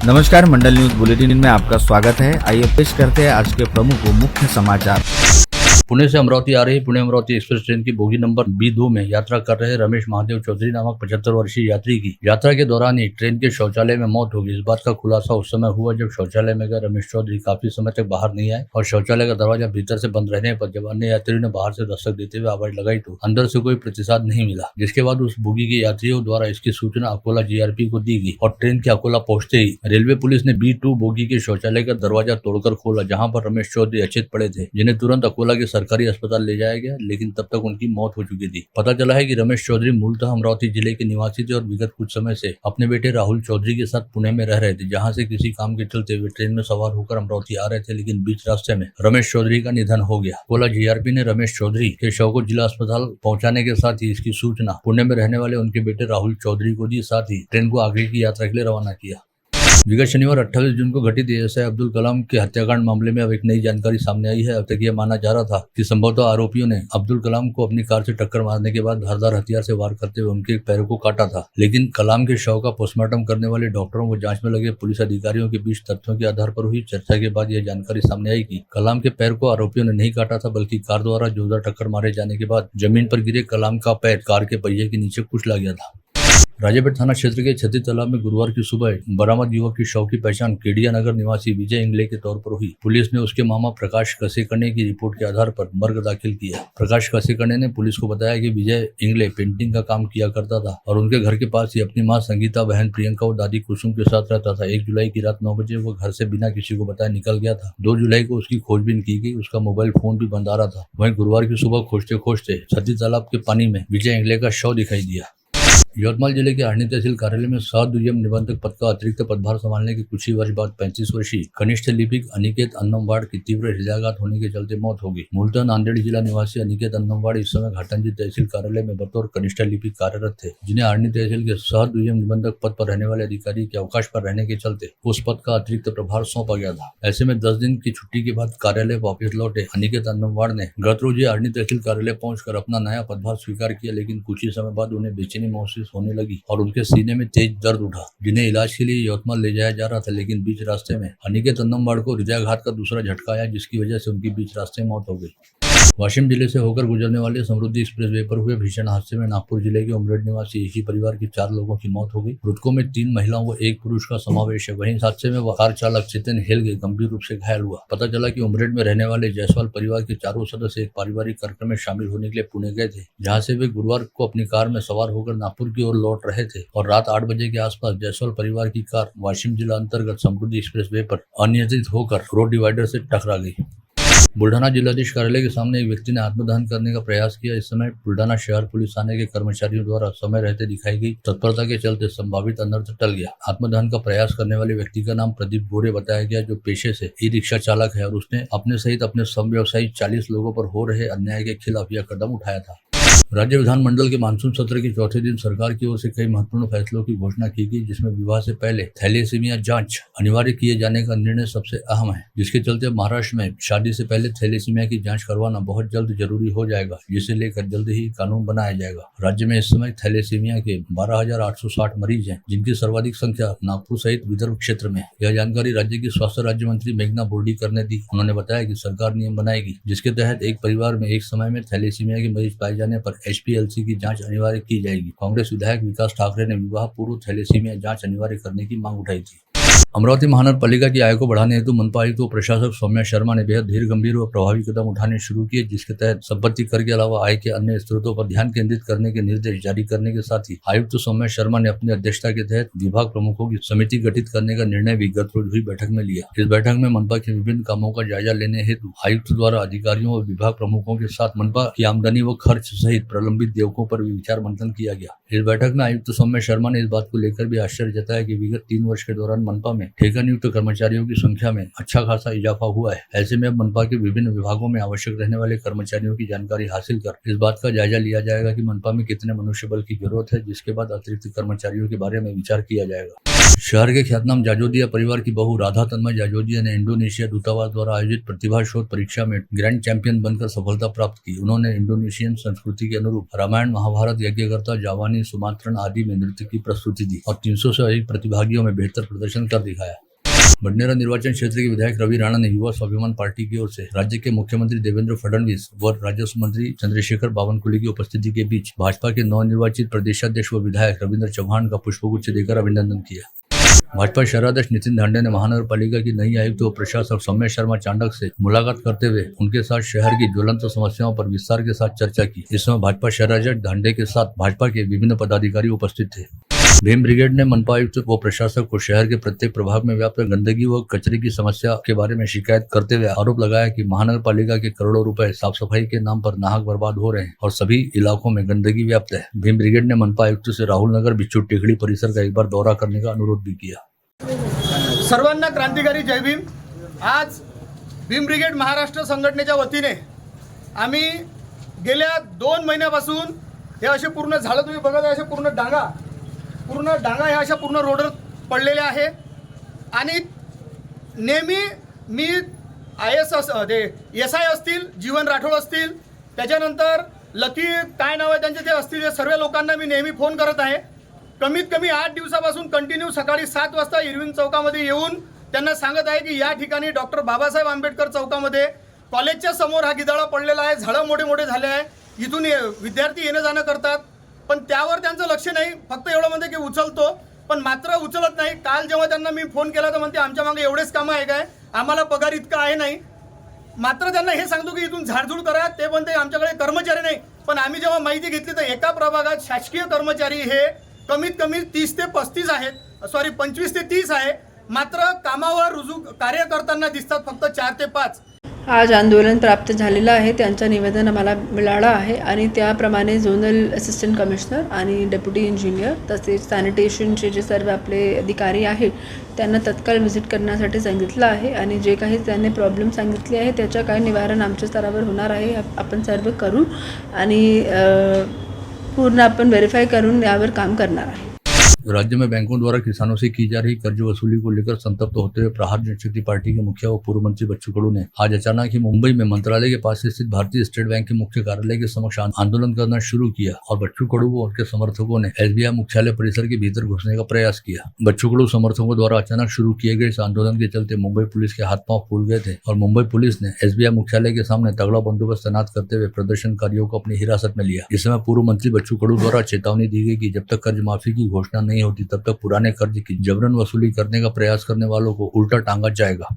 नमस्कार, मंडल news bulletin में आपका स्वागत है। आइए पेश करते हैं आज के प्रमुख व मुख्य समाचार। पुणे से अमरावती आ रही पुणे अमरावती एक्सप्रेस ट्रेन की बोगी नंबर B2 में यात्रा कर रहे रमेश महादेव चौधरी नामक 75 वर्षीय यात्री की यात्रा के दौरान ही ट्रेन के शौचालय में मौत हो गई। इस बात का खुलासा उस समय हुआ जब शौचालय में गए रमेश चौधरी काफी समय तक बाहर नहीं आए और शौचालय का दरवाजा भीतर से बंद रहने पर जब अन्य यात्रियों ने बाहर से दस्तक देते हुए आवाज लगाई तो अंदर से कोई प्रतिसाद नहीं मिला, जिसके बाद उस बोगी के यात्रियों द्वारा इसकी सूचना अकोला GRP को दी गई और ट्रेन के अकोला पहुंचते ही रेलवे पुलिस ने B2 बोगी के शौचालय का दरवाजा तोड़कर खोला, जहाँ पर रमेश चौधरी अचेत पड़े थे, जिन्हें तुरंत अकोला के सरकारी अस्पताल ले जाया गया, लेकिन तब तक उनकी मौत हो चुकी थी। पता चला है कि रमेश चौधरी मूलतः अमरावती जिले के निवासी थे और विगत कुछ समय से अपने बेटे राहुल चौधरी के साथ पुणे में रह रहे थे, जहां से किसी काम के चलते हुए ट्रेन में सवार होकर अमरावती आ रहे थे, लेकिन बीच रास्ते में रमेश चौधरी का निधन हो गया। अकोला GRP ने रमेश चौधरी के शव को जिला अस्पताल पहुंचाने के साथ ही इसकी सूचना पुणे में रहने वाले उनके बेटे राहुल चौधरी को दी, साथ ही ट्रेन को आगे की यात्रा के लिए रवाना किया। विगत शनिवार 28 जून को घटित ASI अब्दुल कलाम के हत्याकांड मामले में अब एक नई जानकारी सामने आई है। अब तक यह माना जा रहा था कि संभवतः आरोपियों ने अब्दुल कलाम को अपनी कार से टक्कर मारने के बाद धारदार हथियार से वार करते हुए उनके पैरों को काटा था, लेकिन कलाम के शव का पोस्टमार्टम करने वाले डॉक्टरों व जांच में लगे पुलिस अधिकारियों के बीच तथ्यों के आधार पर हुई चर्चा के बाद यह जानकारी सामने आई कि कलाम के पैर को आरोपियों ने नहीं काटा था, बल्कि कार द्वारा जोरदार टक्कर मारे जाने के बाद जमीन पर गिरे कलाम का पैर कार के पहिए के नीचे कुचला गया था। राजेपेट थाना क्षेत्र के छत्तीस तालाब में गुरुवार की सुबह बरामद युवक की शव की पहचान केडिया नगर निवासी विजय इंगले के तौर पर हुई। पुलिस ने उसके मामा प्रकाश कसेकणे की रिपोर्ट के आधार पर मर्ग दाखिल किया। प्रकाश कसेकणे ने पुलिस को बताया कि विजय इंगले पेंटिंग का काम किया करता था और उनके घर के पास ही अपनी मां संगीता, बहन प्रियंका और दादी कुसुम के साथ रहता था। 1 जुलाई की रात 9 बजे वो घर से बिना किसी को बताए निकल गया था। 2 जुलाई को उसकी खोजबीन की गई, उसका मोबाइल फोन भी बंद आ रहा था। वहीं गुरुवार की सुबह खोजते खोजते छत्तीस तालाब के पानी में विजय इंगले का शव दिखाई दिया। यवतमाल जिले के आर्णी तहसील कार्यालय में सह-दुय्यम निबंधक पद का अतिरिक्त पदभार संभालने के कुछ ही वर्ष बाद 35 वर्षीय कनिष्ठ लिपिक अनिकेत अन्नमवाड़ की तीव्र हृदयाघात होने के चलते मौत हो गई। मूलतः नांदेड़ जिला निवासी अनिकेत अन्नमवाड़ इस समय घाटंजी तहसील कार्यालय में बतौर कनिष्ठ लिपिक कार्यरत थे, जिन्हें आर्णी तहसील के सह-दुय्यम निबंधक पद पर रहने वाले अधिकारी के अवकाश पर रहने के चलते उस पद का अतिरिक्त प्रभार सौंपा गया था। ऐसे में 10 दिन की छुट्टी के बाद कार्यालय वापस लौटे अनिकेत अन्नमवाड़ ने गत रोज आर्णी तहसील कार्यालय पहुंचकर अपना नया पदभार स्वीकार किया, लेकिन कुछ ही समय बाद उन्हें बेचैनी महसूस होने लगी और उनके सीने में तेज दर्द उठा, जिन्हें इलाज के लिए यवतमाल ले जाया जा रहा था, लेकिन बीच रास्ते में अनिकेत अन्नमवाड़ को हृदयाघात का दूसरा झटका आया, जिसकी वजह से उनकी बीच रास्ते में मौत हो गई। वाशिम जिले से होकर गुजरने वाले समृद्धि एक्सप्रेसवे पर हुए भीषण हादसे में नागपुर जिले के उमरेड निवासी एक ही परिवार के 4 लोगों की मौत हो गई। मृतकों में 3 महिलाओं व 1 पुरुष का समावेश है। वहीं इस हादसे में कार चालक चेतन हेलगे गंभीर रूप से घायल हुआ। पता चला कि उमरेड में रहने वाले जायसवाल परिवार के चारों सदस्य एक पारिवारिक कार्यक्रम में शामिल होने के लिए पुणे गए थे, जहाँ से वे गुरुवार को अपनी कार में सवार होकर नागपुर की ओर लौट रहे थे और रात 8 बजे के आसपास जायसवाल परिवार की कार वाशिम जिला अंतर्गत समृद्धि एक्सप्रेसवे पर अनियंत्रित होकर रोड डिवाइडर से टकरा गई। बुल्ढाना जिलाधीश कार्यालय के सामने एक व्यक्ति ने आत्मदहन करने का प्रयास किया। इस समय बुल्ढाना शहर पुलिस थाने के कर्मचारियों द्वारा समय रहते दिखाई गई तत्परता के चलते संभावित अनर्थ टल गया। आत्मदहन का प्रयास करने वाले व्यक्ति का नाम प्रदीप गोरे बताया गया, जो पेशे से ई-रिक्शा चालक है और उसने अपने सहित अपने समव्यवसायी 40 लोगों पर हो रहे अन्याय के खिलाफ यह कदम उठाया था। राज्य विधानमंडल के मानसून सत्र के चौथे दिन सरकार की ओर से कई महत्वपूर्ण फैसलों की घोषणा की गई, जिसमें विवाह से पहले थैलेसीमिया जांच अनिवार्य किए जाने का निर्णय सबसे अहम है, जिसके चलते महाराष्ट्र में शादी से पहले थैलेसीमिया की जांच करवाना बहुत जल्द जरूरी हो जाएगा, जिसे लेकर जल्द ही कानून बनाया जाएगा। राज्य में इस समय थैलेसीमिया के 12,860 मरीज हैं, जिनकी सर्वाधिक संख्या नागपुर सहित विदर्भ क्षेत्र में है। यह जानकारी राज्य की स्वास्थ्य राज्य मंत्री मेघना बोर्डीकर ने दी। उन्होंने बताया कि सरकार नियम बनाएगी, जिसके तहत एक परिवार में एक समय में थैलेसीमिया के मरीज पाए जाने पर HPLC की जांच अनिवार्य की जाएगी। कांग्रेस विधायक विकास ठाकरे ने विवाह पूर्व थैलेसीमिया जांच अनिवार्य करने की मांग उठाई थी। अमरावती महानगर पालिका की आय को बढ़ाने हेतु मनपा आयुक्त व प्रशासक सौम्या शर्मा ने बेहद धीर गंभीर व प्रभावी कदम उठाने शुरू किए, जिसके तहत संपत्ति कर के अलावा आय के अन्य स्रोतों पर ध्यान केंद्रित करने के निर्देश जारी करने के साथ ही आयुक्त सौम्या शर्मा ने अपनी अध्यक्षता के तहत विभाग प्रमुखों की समिति गठित करने का निर्णय भी गत रोज हुई बैठक में लिया। इस बैठक में मनपा के विभिन्न कामों का जायजा लेने हेतु आयुक्त द्वारा अधिकारियों व विभाग प्रमुखों के साथ मनपा की आमदनी व खर्च सहित प्रलंबित देवकों पर भी विचार मंथन किया गया। इस बैठक में आयुक्त सौम्या शर्मा ने इस बात को लेकर भी आश्चर्य जताया कि विगत 3 वर्ष के दौरान मनपा में ठेका नियुक्त कर्मचारियों की संख्या में अच्छा खासा इजाफा हुआ है। ऐसे में अब मनपा के विभिन्न विभागों में आवश्यक रहने वाले कर्मचारियों की जानकारी हासिल कर इस बात का जायजा लिया जाएगा कि मनपा में कितने मनुष्य बल की जरूरत है, जिसके बाद अतिरिक्त कर्मचारियों के बारे में विचार किया जाएगा। शहर के ख्यातनाम जाजोदिया परिवार की बहू राधा तन्मय जाजोदिया ने इंडोनेशिया दूतावास द्वारा आयोजित प्रतिभा शोध परीक्षा में ग्रैंड चैंपियन बनकर सफलता प्राप्त की। उन्होंने इंडोनेशियन संस्कृति के अनुरूप रामायण, महाभारत, यज्ञकर्ता, जावानी, सुमात्रन आदि में नृत्य की प्रस्तुति दी और 300 से अधिक प्रतिभागियों में बेहतर प्रदर्शन कर दिखाया। बडनेरा निर्वाचन क्षेत्र के विधायक रवि राणा ने युवा स्वाभिमान पार्टी की ओर से राज्य के मुख्यमंत्री देवेंद्र फडणवीस व राजस्व मंत्री चंद्रशेखर बावनकुळे की उपस्थिति के बीच भाजपा के नवनिर्वाचित प्रदेशाध्यक्ष व विधायक रविंद्र चौहान का पुष्पगुच्छ देकर अभिनंदन किया। भाजपा शहराध्यक्ष नितिन धांडे ने महानगर पालिका की नई आयुक्त व प्रशासक सौम्या शर्मा चांडक से मुलाकात करते हुए उनके साथ शहर की ज्वलंत समस्याओं पर विस्तार के साथ चर्चा की। इस समय भाजपा शहराध्यक्ष धांडे के साथ भाजपा के विभिन्न पदाधिकारी उपस्थित थे। भीम ब्रिगेड ने मनपा आयुक्त व प्रशासक को शहर के प्रत्येक प्रभाग में व्याप्त गंदगी व कचरे की समस्या के बारे में शिकायत करते हुए आरोप लगाया कि महानगर पालिका के करोड़ों रुपए साफ सफाई के नाम पर नाहक बर्बाद हो रहे हैं और सभी इलाकों में गंदगी व्याप्त है। भीम ब्रिगेड ने मनपा आयुक्त से राहुल नगर, बिच्छू टेकड़ी परिसर का एक बार दौरा करने का अनुरोध भी किया। सर्वांना क्रांतिकारी जय भीम। आज भीम ब्रिगेड महाराष्ट्र संघटनेच्या वतीने आम्ही गेल्या 2 महिन्यापासून हे असे पूर्ण झाडं तुम्ही बघत आहे, असे पूर्ण डांगा ह्या अशा पूर्ण रोडवर पडलेल्या आहे आणि नेहमी मी SI असतील, जीवन राठोड असतील, त्याच्यानंतर लकी काय नाव आहे त्यांचे ते असतील, या सर्व लोकांना मी नेहमी फोन करत आहे। कमीत कमी 8 दिवसापासून कंटिन्यू सकाळी 7 वाजता इरविन चौकामध्ये येऊन त्यांना सांगत आहे की या ठिकाणी डॉक्टर बाबासाहेब आंबेडकर चौकामध्ये कॉलेजच्या समोर हा गिधाडा पडलेला आहे, झाडं मोठे मोठे झाले आहे, इथून विद्यार्थी येणं जाणं करतात, पण त्यावर त्यांचं लक्ष नाही। फक्त एवढं म्हणते की उचलतो, पण मात्र उचलत नाही। काल जेव्हा त्यांना मी फोन केला तर म्हणते आमच्या मागे एवढेच कामं आहे काय, आम्हाला पगार इतका आहे नाही। मात्र त्यांना हे सांगतो की इथून झाडझूड करा, ते म्हणते आमच्याकडे कर्मचारी नाही। पण आम्ही जेव्हा माहिती घेतली तर एका प्रभागात शासकीय कर्मचारी हे कमीत कमी 30 ते 35 आहेत, 25 ते 30 आहे, मात्र कामावर रुजू कार्य करताना दिसतात फक्त 4 ते 5। आज आंदोलन प्राप्त झालेलं आहे, त्यांचं निवेदन आम्हाला मिळालं आहे आणि त्याप्रमाणे झोनल असिस्टंट कमिशनर आणि डेप्युटी इंजिनियर तसेच सॅनिटेशनचे जे सर्व आपले अधिकारी आहेत त्यांना तत्काळ व्हिजिट करण्यासाठी सांगितलं आहे आणि जे काही त्यांनी प्रॉब्लेम सांगितले आहे त्याचं काय निवारण आमच्या स्तरावर होणार आहे आपण सर्व करू आणि पूर्ण अपन वेरीफाई करून यावर काम करना है। राज्य में बैंकों द्वारा किसानों से की जा रही कर्ज वसूली को लेकर संतप्त होते हुए प्रहार जनशक्ति पार्टी के मुखिया व पूर्व मंत्री बच्चू कडू ने आज अचानक ही मुंबई में मंत्रालय के पास स्थित भारतीय स्टेट बैंक के मुख्य कार्यालय के समक्ष आंदोलन करना शुरू किया और बच्चू कडू व उनके समर्थकों ने SBI मुख्यालय परिसर के भीतर घुसने का प्रयास किया। बच्चू कडू समर्थकों द्वारा अचानक शुरू किए गए इस आंदोलन के चलते मुंबई पुलिस के हाथ पांव फूल गए थे और मुंबई पुलिस ने SBI मुख्यालय के सामने तगड़ा बंदोबस्त तैनात करते हुए प्रदर्शनकारियों को अपनी हिरासत में लिया। इस समय पूर्व मंत्री बच्चू कडू द्वारा चेतावनी दी गई कि जब तक कर्ज माफी की घोषणा नहीं होती तब तक पुराने कर्ज की जबरन वसूली करने का प्रयास करने वालों को उल्टा टांगा जाएगा।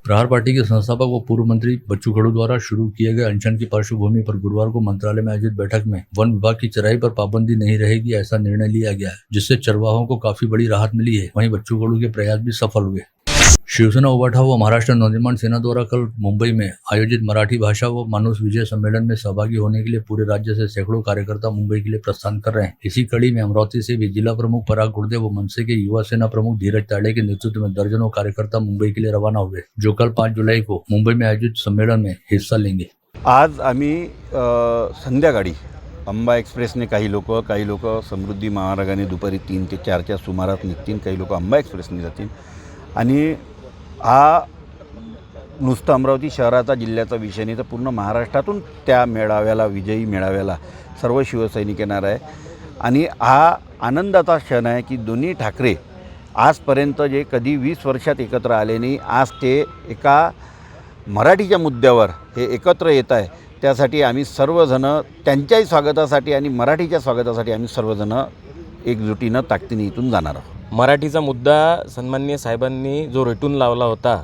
प्रहार पार्टी के संस्थापक व पूर्व मंत्री बच्चू कडू द्वारा शुरू किए गए अनशन की पार्श्वभूमि पर गुरुवार को मंत्रालय में आयोजित बैठक में वन विभाग की चराई पर पाबंदी नहीं रहेगी ऐसा निर्णय लिया गया है, जिससे चरवाहों को काफी बड़ी राहत मिली है। वहीं बच्चू कडू के प्रयास भी सफल हुए। शिवसेना उबाठाव व महाराष्ट्र नवनिर्माण सेना द्वारा कल मुंबई में आयोजित मराठी भाषा व मानुष विजय सम्मेलन में सहभागी होने के लिए पूरे राज्य से सैकड़ों कार्यकर्ता मुंबई के लिए प्रस्थान कर रहे हैं। इसी कड़ी में अमरावती से भी जिला प्रमुख पराग गुर्दे व मनसे के युवा सेना प्रमुख धीरज ताड़े के नेतृत्व में दर्जनों कार्यकर्ता मुंबई के लिए रवाना हुए, जो कल 5 जुलाई को मुंबई में आयोजित सम्मेलन में हिस्सा लेंगे। आज आम्ही संध्याकाळी अंबा एक्सप्रेसने काही लोक समृद्धी महामार्गाने दुपारी 3 ते 4च्या सुमारास निघतील, काही लोक अंबा एक्सप्रेसने जातील आणि हा नुसतं अमरावती शहराचा जिल्ह्याचा विषय नाही तर पूर्ण महाराष्ट्रातून त्या मेळाव्याला, विजयी मेळाव्याला सर्व शिवसैनिक येणार आहे आणि हा आनंदाचा क्षण आहे की दोन्ही ठाकरे आजपर्यंत जे कधी 20 वर्षात एकत्र आले नाही, आज ते एका मराठीच्या मुद्द्यावर हे एकत्र येत आहे। त्यासाठी आम्ही सर्वजण त्यांच्याही स्वागतासाठी आणि मराठीच्या स्वागतासाठी आम्ही सर्वजण एकजुटीनं ताकदीने इथून जाणार आहोत। मराठीचा मुद्दा सन्माननीय साहेबांनी जो रेटून लावला होता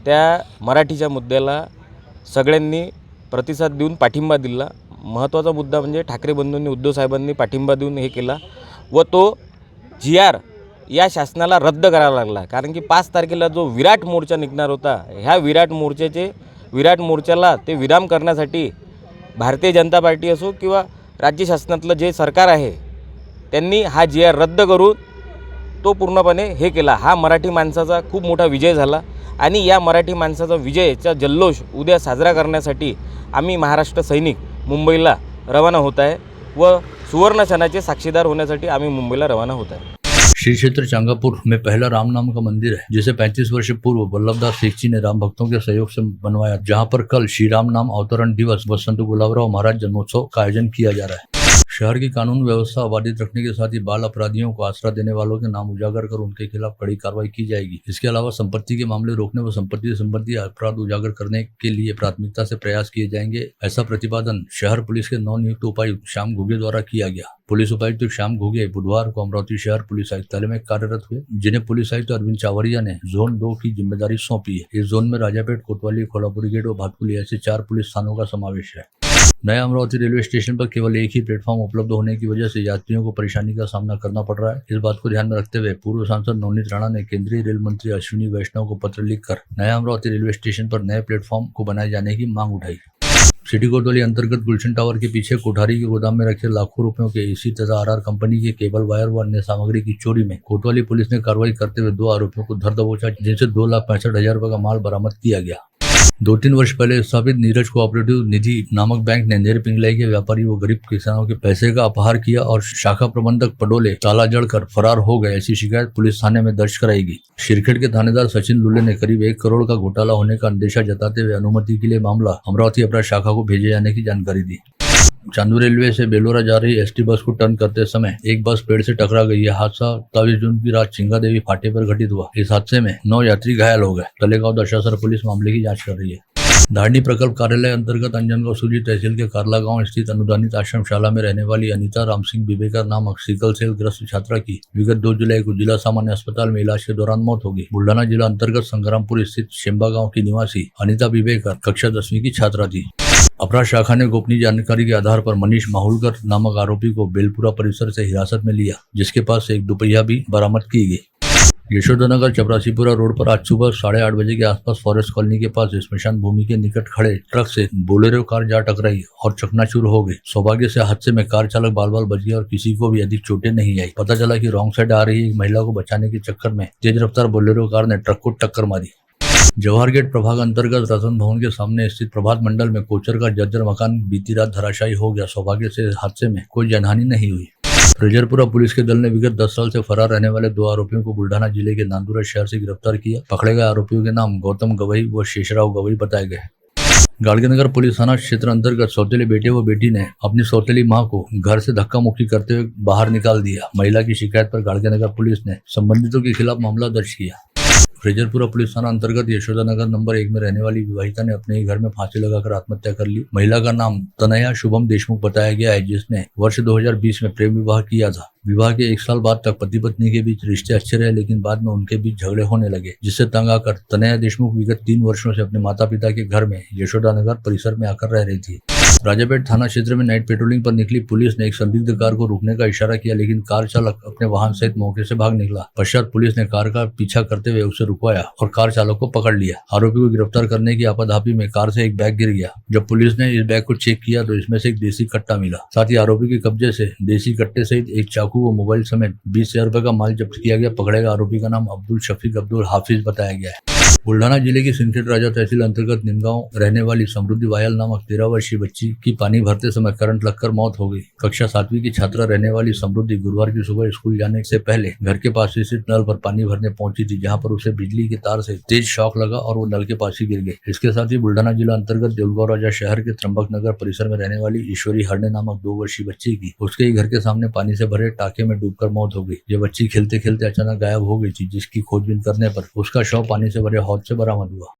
त्या मराठीच्या मुद्द्याला सगळ्यांनी प्रतिसाद देऊन पाठिंबा दिला। महत्त्वाचा मुद्दा म्हणजे ठाकरे बंधूंनी, उद्धव साहेबांनी पाठिंबा देऊन हे केला व तो GR या शासनाला रद्द करावा लागला. कारण की 5 तारखेला जो विराट मोर्चा निघणार होता, ह्या विराट मोर्चाला ते विराम करण्यासाठी भारतीय जनता पार्टी असो किंवा राज्य शासनातलं जे सरकार आहे त्यांनी हा GR रद्द करून तो पूर्णपणे हे केला. हा मराठी माणसाचा खूप मोठा विजय झाला आणि या मराठी माणसाचा विजयाचा जल्लोष उद्या साजरा करण्यासाठी आम्ही महाराष्ट्र सैनिक मुंबईला रवाना होत आहे व सुवर्ण क्षणाचे साक्षीदार होण्यासाठी आम्ही मुंबईला रवाना होत आहे. श्री क्षेत्र चांगापुर में पहला राम नाम का मंदिर है जिसे 35 वर्ष पूर्व वल्लभदास शेखजी ने राम भक्तों के सहयोग से बनवाया, जहां पर कल श्री राम नाम अवतरण दिवस व संत गुलाबराव महाराज जन्मोत्सव का आयोजन किया जा रहा है. शहर की कानून व्यवस्था बाधित रखने के साथ ही बाल अपराधियों को आश्रय देने वालों के नाम उजागर कर उनके खिलाफ कड़ी कार्रवाई की जाएगी. इसके अलावा संपत्ति के मामले रोकने व संपत्ति से संबंधी अपराध उजागर करने के लिए प्राथमिकता से प्रयास किए जाएंगे. ऐसा प्रतिपादन शहर पुलिस के नवनियुक्त उपायुक्त श्याम घुगे द्वारा किया गया. पुलिस उपायुक्त श्याम घुगे बुधवार को अमरावती शहर पुलिस आयुक्तालय में कार्यरत हुए, जिन्हें पुलिस आयुक्त अरविंद चावरिया ने जोन 2 की जिम्मेदारी सौंपी है. इस जोन में राजापेट, कोतवाली, कोल्हापुरी गेट और भातकुली ऐसे 4 पुलिस थानों का समावेश है. नया अमरावती रेलवे स्टेशन पर केवल एक ही प्लेटफॉर्म उपलब्ध होने की वजह से यात्रियों को परेशानी का सामना करना पड़ रहा है. इस बात को ध्यान में रखते हुए पूर्व सांसद नवनीत राणा ने केंद्रीय रेल मंत्री अश्विनी वैष्णव को पत्र लिखकर नया अमरावती रेलवे स्टेशन पर नए प्लेटफॉर्म को बनाए जाने की मांग उठाई. सिटी कोतवाली अंतर्गत गुलशन टावर के पीछे कोठारी के गोदाम में रखे लाखों रुपयों के AC तथा RR कंपनी के केबल वायर व अन्य सामग्री की चोरी में कोतवाली पुलिस ने कार्रवाई करते हुए 2 आरोपियों को धर दबोचा, जिनसे 2,65,000 रुपये का माल बरामद किया गया. 2-3 वर्ष पहले स्थापित नीरज कोऑपरेटिव निधि नामक बैंक ने नेर पिंगलाई के व्यापारी व गरीब किसानों के पैसे का अपहार किया और शाखा प्रबंधक पडोले ताला जड़कर फरार हो गए. ऐसी शिकायत पुलिस थाने में दर्ज कराई गई. शिरखेड़ के थानेदार सचिन लुले ने करीब 1 करोड़ का घोटाला होने का अंदेशा जताते हुए अनुमति के लिए मामला अमरावती अपराध शाखा को भेजे जाने की जानकारी दी. चांदू रेलवे से बेलोरा जा रही ST बस को टर्न करते समय एक बस पेड़ से टकरा गई. यह हादसा 27 जून की रात चिंगा देवी फाटे पर घटित हुआ. इस हादसे में 9 यात्री घायल हो गए. तलेगांव दशासर पुलिस मामले की जांच कर रही है. धारणी प्रकल्प कार्यालय अंतर्गत अंजनगांव सूजी तहसील के कारला गांव स्थित अनुदानित आश्रम शाला में रहने वाली अनीता रामसिंह बिबेकर नामक सिकल सेल ग्रस्त छात्रा की विगत 2 जुलाई को जिला सामान्य अस्पताल में इलाज के दौरान मौत हो गई. बुल्ढाना जिला अंतर्गत संग्रामपुर स्थित शेंबा गांव की निवासी अनीता बिबेकर कक्षा 10वीं की छात्रा थी. अपराध शाखा ने गोपनीय जानकारी के आधार पर मनीष माहुलकर नामक आरोपी को बेलपुरा परिसर से हिरासत में लिया, जिसके पास से एक दुपहिया भी बरामद की गई. यशोदानगर चपरासीपुरा रोड पर आज सुबह 8:30 बजे के आसपास फॉरेस्ट कॉलोनी के पास स्मशान भूमि के निकट खड़े ट्रक से बोलेरो कार जा टकराई और चकनाचूर हो गई. सौभाग्य से हादसे में कार चालक बाल बच गया और किसी को भी अधिक चोटें नहीं आई. पता चला कि रॉन्ग साइड आ रही एक महिला को बचाने के चक्कर में तेज रफ्तार बोलेरो कार ने ट्रक को टक्कर मारी. जवाहर गेट प्रभाग अंतर्गत रतन भवन के सामने स्थित प्रभात मंडल में कोचर का जर्जर मकान बीती रात धराशायी हो गया. सौभाग्य से हादसे में कोई जनहानि नहीं हुई. फ्रेजरपुरा पुलिस के दल ने विगत 10 साल से फरार रहने वाले 2 आरोपियों को बुल्ढाना जिले के नांदुरा शहर से गिरफ्तार किया. पकड़े गए आरोपियों के नाम गौतम गवई व शेषराव गवई बताए गए. गाड़गेनगर पुलिस थाना क्षेत्र अंतर्गत सौतेले बेटे व बेटी ने अपनी सौतेली मां को घर से धक्का मुक्की करते हुए बाहर निकाल दिया. महिला की शिकायत पर गाड़गेनगर पुलिस ने संबंधितों के खिलाफ मामला दर्ज किया. फ्रेजरपुरा पुलिस थाना अंतर्गत यशोदानगर नंबर 1 में रहने वाली विवाहिता ने अपने ही घर में फांसी लगाकर आत्महत्या कर ली. महिला का नाम तनया शुभम देशमुख बताया गया है, जिसने वर्ष 2020 में प्रेम विवाह किया था. विवाह के 1 साल बाद तक पति पत्नी के बीच रिश्ते अच्छे रहे, लेकिन बाद में उनके बीच झगड़े होने लगे, जिससे तंग आकर तनया देशमुख विगत 3 वर्षों से अपने माता पिता के घर में यशोदानगर परिसर में आकर रह रही थी. राजापेट थाना क्षेत्र में नाइट पेट्रोलिंग पर निकली पुलिस ने एक संदिग्ध कार को रोकने का इशारा किया, लेकिन कार चालक अपने वाहन सहित मौके से भाग निकला. पश्चात पुलिस ने कार का पीछा करते हुए उसे रुकवाया और कार चालक को पकड़ लिया. आरोपी को गिरफ्तार करने की आपाधापी में कार से एक बैग गिर गया. जब पुलिस ने इस बैग को चेक किया तो इसमें से एक देसी कट्टा मिला. साथ ही आरोपी के कब्जे से देसी कट्टे सहित एक चाकू व मोबाइल समेत 20,000 रुपए का माल जब्त किया गया. पकड़े गए आरोपी का नाम अब्दुल शफीक अब्दुल हाफिज बताया गया है. बुल्ढाना जिले की सिंदखेड़ राजा तहसील अंतर्गत निमगांव रहने वाली समृद्धि वायल नामक 13 वर्षीय बच्ची की पानी भरते समय करंट लगकर मौत हो गई. कक्षा 7वीं की छात्रा रहने वाली समृद्धि गुरुवार की सुबह स्कूल जाने से पहले घर के पास स्थित नल पर पानी भरने पहुंची थी, जहां पर उसे बिजली के तार से तेज शॉक लगा और वो नल के पास ही गिर गई. इसके साथ ही बुल्ढाना जिला अंतर्गत देऊलगांव राजा शहर के त्र्यंबक नगर परिसर में रहने वाली ईश्वरी हरणे नामक 2 वर्षीय बच्ची की उसके ही घर के सामने पानी से भरे टाके में डूबकर मौत हो गई. ये बच्ची खेलते खेलते अचानक गायब हो गई थी, जिसकी खोजबीन करने पर उसका शव पानी से भरे हौद से बरामद हुआ.